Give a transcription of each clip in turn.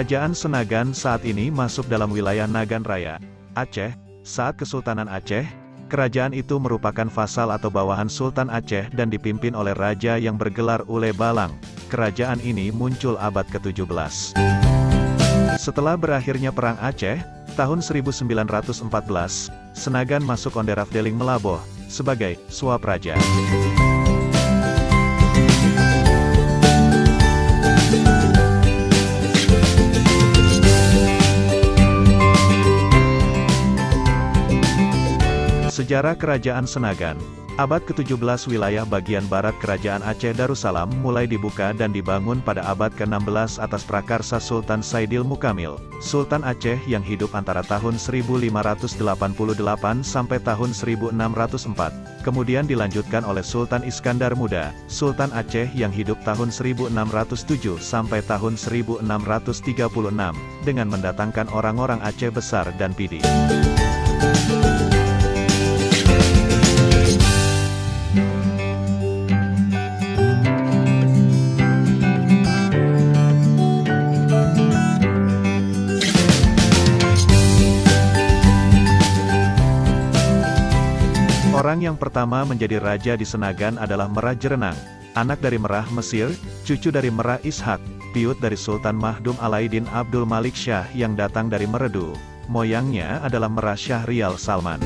Kerajaan Senagan saat ini masuk dalam wilayah Nagan Raya, Aceh. Saat Kesultanan Aceh, kerajaan itu merupakan vasal atau bawahan Sultan Aceh dan dipimpin oleh raja yang bergelar Ule Balang. Kerajaan ini muncul abad ke-17. Setelah berakhirnya Perang Aceh, tahun 1914, Senagan masuk Onderaf Deling Melaboh, sebagai suap raja. Sejarah Kerajaan Senagan. Abad ke-17 wilayah bagian barat Kerajaan Aceh Darussalam mulai dibuka dan dibangun pada abad ke-16 atas prakarsa Sultan Saidil Mukamil, Sultan Aceh yang hidup antara tahun 1588 sampai tahun 1604. Kemudian dilanjutkan oleh Sultan Iskandar Muda, Sultan Aceh yang hidup tahun 1607 sampai tahun 1636, dengan mendatangkan orang-orang Aceh Besar dan Pidi. Orang yang pertama menjadi raja di Senagan adalah Merah Jerenang, anak dari Merah Mesir, cucu dari Merah Ishak, piut dari Sultan Mahdum Alaidin Abdul Malik Shah yang datang dari Meredu. Moyangnya adalah Merah Syahrial Salman.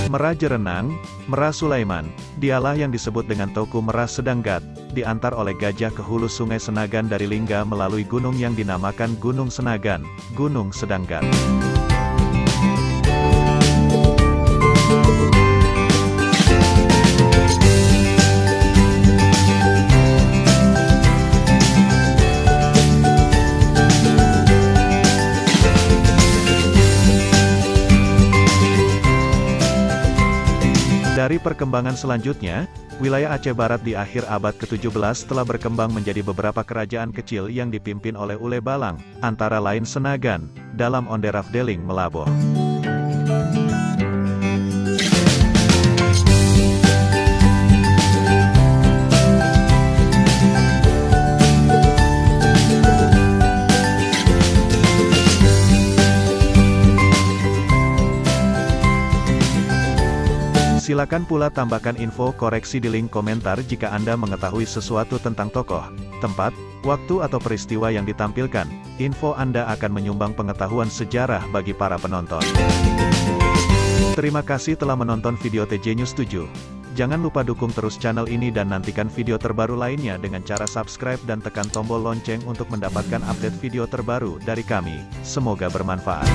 Merah Jerenang, Merah Sulaiman, dialah yang disebut dengan Toku Merah Sedanggat, diantar oleh gajah ke hulu sungai Senagan dari Lingga melalui gunung yang dinamakan Gunung Senagan, Gunung Sedanggat. Dari perkembangan selanjutnya, wilayah Aceh Barat di akhir abad ke-17 telah berkembang menjadi beberapa kerajaan kecil yang dipimpin oleh Ule Balang, antara lain Senagan, dalam Onderaf Deling Melaboh. Silakan pula tambahkan info koreksi di link komentar jika Anda mengetahui sesuatu tentang tokoh, tempat, waktu atau peristiwa yang ditampilkan. Info Anda akan menyumbang pengetahuan sejarah bagi para penonton. Terima kasih telah menonton video TJ News 7. Jangan lupa dukung terus channel ini dan nantikan video terbaru lainnya dengan cara subscribe dan tekan tombol lonceng untuk mendapatkan update video terbaru dari kami. Semoga bermanfaat.